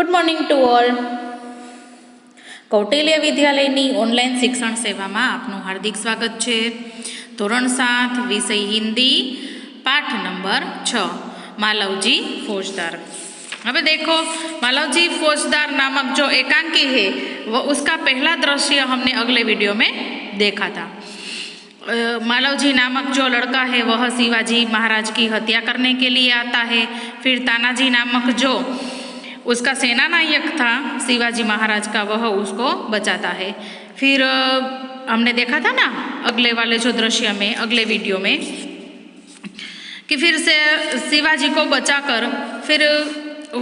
Good morning to all. Kautilya વિદ્યાલયની online શિક્ષણ સેવામાં આપનું હાર્દિક સ્વાગત છે. ધોરણ 7 વિષય हिंदी पाठ नंबर 6 मालवजी फौजदार. अब देखो मालवजी फौजदार नामक जो एकांकी है वो उसका पहला दृश्य हमने अगले वीडियो में देखा था. मालवजी नामक जो लड़का है वह शिवाजी महाराज की हत्या करने के लिए आता है. फिर तानाजी नामक जो उसका सेना नायक था शिवाजी महाराज का वह उसको बचाता है. फिर हमने देखा था ना अगले वाले जो दृश्य में अगले वीडियो में कि फिर से शिवाजी को बचाकर फिर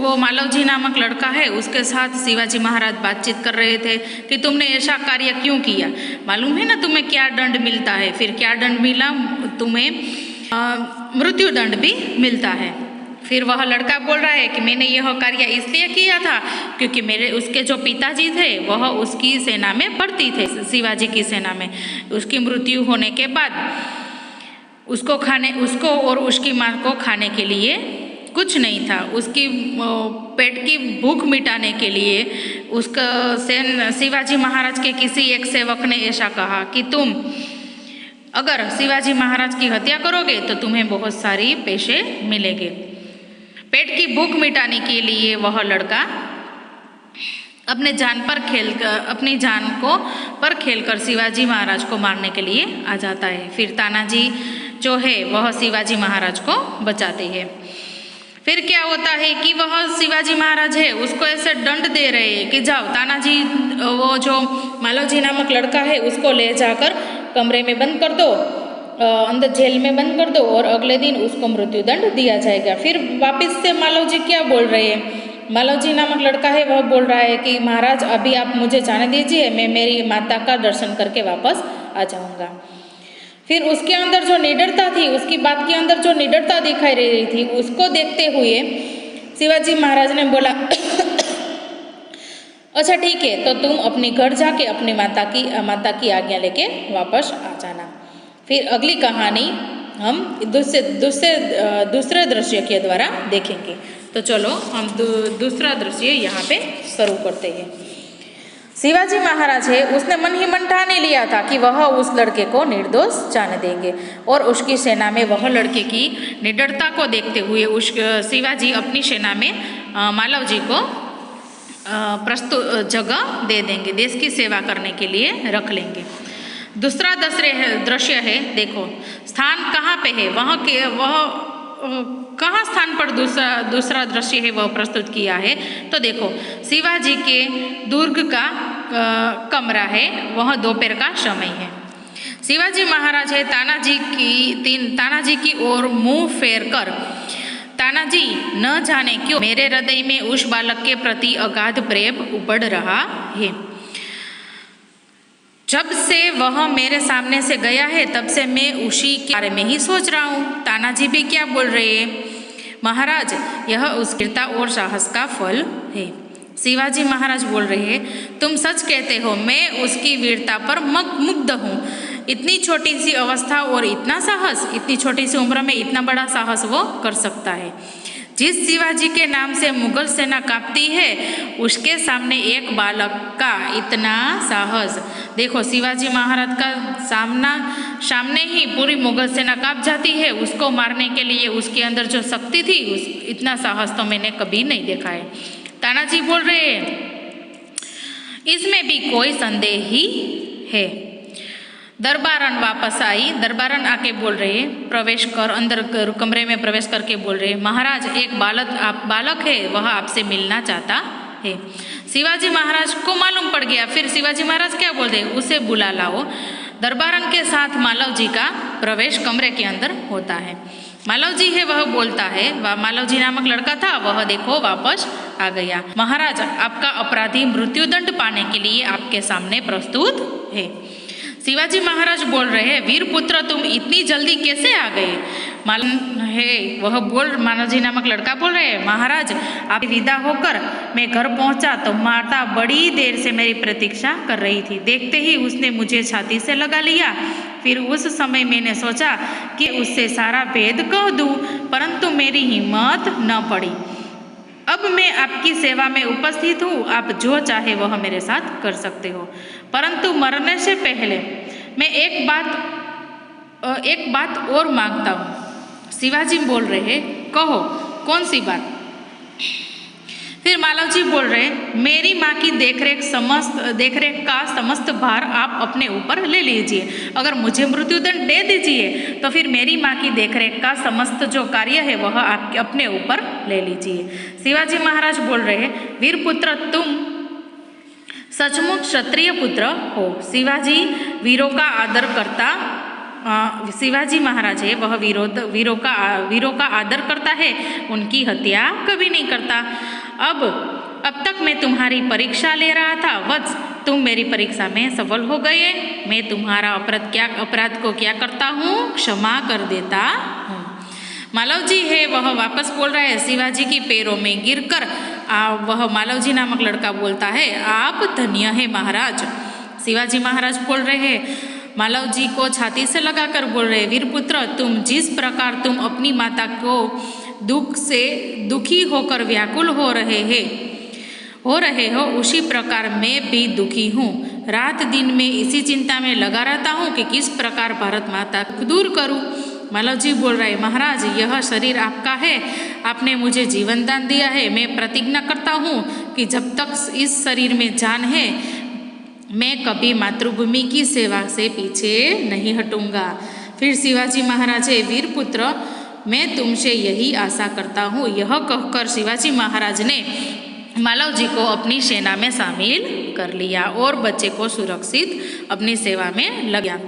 वो मालवजी नामक लड़का है उसके साथ शिवाजी महाराज बातचीत कर रहे थे कि तुमने ऐसा कार्य क्यों किया, मालूम है ना तुम्हें क्या दंड मिलता है. फिर क्या दंड मिला, तुम्हें मृत्यु दंड भी मिलता है. फिर वह लड़का बोल रहा है कि मैंने यह कार्य इसलिए किया था क्योंकि मेरे उसके जो पिताजी थे वह उसकी सेना में भर्ती थे, शिवाजी की सेना में. उसकी मृत्यु होने के बाद उसको और उसकी माँ को खाने के लिए कुछ नहीं था. उसकी पेट की भूख मिटाने के लिए उसका शिवाजी महाराज के किसी एक सेवक ने ऐसा कहा कि तुम अगर शिवाजी महाराज की हत्या करोगे तो तुम्हें बहुत सारी पैसे मिलेंगे. पेट की भूख मिटाने के लिए वह लड़का अपनी जान को पर खेलकर शिवाजी महाराज को मारने के लिए आ जाता है. फिर तानाजी जो है वह शिवाजी महाराज को बचाते हैं. फिर क्या होता है कि वह शिवाजी महाराज है उसको ऐसे दंड दे रहे हैं कि जाओ तानाजी वो जो मालवजी नामक लड़का है उसको ले जाकर कमरे में बंद कर दो, अंदर जेल में बंद कर दो और अगले दिन उसको मृत्यु दंड दिया जाएगा. फिर वापस से मालवजी क्या बोल रहे हैं, मालवजी नामक लड़का है वह बोल रहा है कि महाराज अभी आप मुझे जाने दीजिए, मैं मेरी माता का दर्शन करके वापस आ जाऊंगा. फिर उसके अंदर जो निडरता थी, उसकी बात के अंदर जो निडरता दिखाई रही थी उसको देखते हुए शिवाजी महाराज ने बोला अच्छा ठीक है तो तुम अपने घर जाके अपनी माता की आज्ञा लेके वापस आ जाना. फिर अगली कहानी हम दूसरे दृश्य के द्वारा देखेंगे. तो चलो हम दूसरा दृश्य यहाँ पे शुरू करते हैं. शिवाजी महाराज है उसने मन ही मन ठान लिया था कि वह उस लड़के को निर्दोष जाने देंगे और उसकी सेना में वह लड़के की निडरता को देखते हुए शिवाजी अपनी सेना में मालवजी को जगह दे देंगे, देश की सेवा करने के लिए रख लेंगे. दूसरा दृश्य है, देखो स्थान कहाँ पे है, वह कहाँ स्थान पर दूसरा दृश्य है वह प्रस्तुत किया है. तो देखो शिवाजी के दुर्ग का कमरा है, वह दोपहर का समय है. शिवाजी महाराज है तानाजी की ओर मुंह फेर कर तानाजी न जाने क्यों मेरे हृदय में उस बालक के प्रति अगाध प्रेम उबड़ रहा है. जब से वह मेरे सामने से गया है तब से मैं उसी के बारे में ही सोच रहा हूँ. तानाजी भी क्या बोल रहे हैं, महाराज यह उस वीरता और साहस का फल है. शिवाजी महाराज बोल रहे हैं तुम सच कहते हो, मैं उसकी वीरता पर मुग्ध हूँ. इतनी छोटी सी अवस्था और इतना साहस, इतनी छोटी सी उम्र में इतना बड़ा साहस वो कर सकता है. जिस शिवाजी के नाम से मुगल सेना कांपती है उसके सामने एक बालक का इतना साहस. देखो शिवाजी महाराज का सामने ही पूरी मुगल सेना कांप जाती है. उसको मारने के लिए उसके अंदर जो शक्ति थी इतना साहस तो मैंने कभी नहीं देखा है. तानाजी बोल रहे हैं इसमें भी कोई संदेह ही है. दरबारन वापस आई, दरबारन आके बोल रहे प्रवेश कर अंदर कमरे में प्रवेश करके बोल रहे महाराज एक बालक है वह आपसे मिलना चाहता है. शिवाजी महाराज को मालूम पड़ गया. फिर शिवाजी महाराज क्या बोल रहे उसे बुला लाओ. दरबारन के साथ मालवजी का प्रवेश कमरे के अंदर होता है. मालवजी है वह बोलता है, मालवजी नामक लड़का था वह देखो वापस आ गया. महाराज आपका अपराधी मृत्युदंड पाने के लिए आपके सामने प्रस्तुत है. शिवाजी महाराज बोल रहे हैं वीर पुत्र तुम इतनी जल्दी कैसे आ गए. मालवजी नामक लड़का बोल रहे हैं महाराज आप विदा होकर मैं घर पहुंचा तो माता बड़ी देर से मेरी प्रतीक्षा कर रही थी. देखते ही उसने मुझे छाती से लगा लिया. फिर उस समय मैंने सोचा कि उससे सारा भेद कह दूं, परंतु मेरी हिम्मत न पड़ी. अब मैं आपकी सेवा में उपस्थित हूँ, आप जो चाहे वह मेरे साथ कर सकते हो, परंतु मरने से पहले मैं एक बात और मांगता हूँ। शिवाजी बोल रहे हैं, कहो कौन सी बात? फिर मालव जी बोल रहे, मेरी माँ की देखरेख का समस्त भार आप अपने ऊपर ले लीजिए। अगर मुझे मृत्युदंड दे दीजिए तो फिर मेरी माँ की देखरेख का समस्त जो कार्य है वह आप अपने ऊपर ले लीजिए। शिवाजी महाराज बोल रहे, वीरपुत्र तुम सचमुच क्षत्रिय पुत्र हो। शिवाजी वीरों का आदर करता, शिवाजी महाराज है वह वीरों का आदर करता है, उनकी हत्या कभी नहीं करता। अब तक मैं तुम्हारी परीक्षा ले रहा था, वत्स तुम मेरी परीक्षा में सफल हो गए। मैं तुम्हारा अपराध को क्या करता हूँ, क्षमा कर देता हूँ। मालव जी है वह वापस बोल रहा है, शिवाजी की पैरों में गिरकर वह मालव जी नामक लड़का बोलता है, आप धन्य है महाराज। शिवाजी महाराज बोल रहे हैं, मालव जी को छाती से लगाकर बोल रहे, वीरपुत्र तुम जिस प्रकार तुम अपनी माता को दुख से दुखी होकर व्याकुल हो रहे हो उसी प्रकार मैं भी दुखी हूँ। रात दिन मैं इसी चिंता में लगा रहता हूँ कि किस प्रकार भारत माता को दूर करूँ। मालव जी बोल रहे, महाराज यह शरीर आपका है, आपने मुझे जीवन दान दिया है। मैं प्रतिज्ञा करता हूँ कि जब तक इस शरीर में जान है मैं कभी मातृभूमि की सेवा से पीछे नहीं हटूंगा। फिर शिवाजी महाराज है, वीरपुत्र मैं तुमसे यही आशा करता हूँ। यह कहकर शिवाजी महाराज ने मालव जी को अपनी सेना में शामिल कर लिया और बच्चे को सुरक्षित अपनी सेवा में लग गया।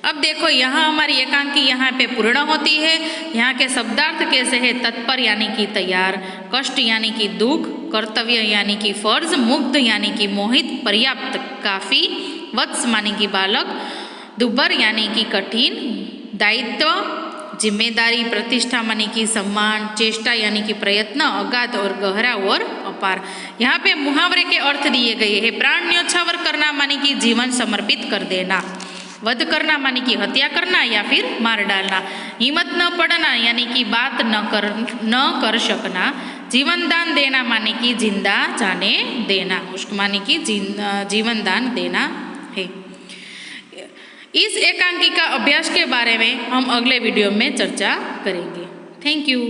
अब देखो यहाँ हमारी एकांकी यहाँ पे पूर्ण होती है। यहाँ के शब्दार्थ कैसे है, तत्पर यानी कि तैयार, कष्ट यानी कि दुख, कर्तव्य यानी कि फर्ज, मुग्ध यानी कि मोहित, पर्याप्त काफी, वत्स मानी कि बालक, दुबर यानी कि कठिन, दायित्व जिम्मेदारी, प्रतिष्ठा मानी कि सम्मान, चेष्टा यानी कि प्रयत्न, अगाध और गहरा और अपार। यहाँ पे मुहावरे के अर्थ दिए गए हैं। प्राण न्योछावर करना मानी कि जीवन समर्पित कर देना, वध करना मानी कि हत्या करना या फिर मार डालना, हिम्मत न पड़ना यानी कि बात न कर सकना, जीवन दान देना मानी कि जिंदा जाने देना, उसको मानी कि जीवन दान देना है। इस एकांकी का अभ्यास के बारे में हम अगले वीडियो में चर्चा करेंगे। Thank you.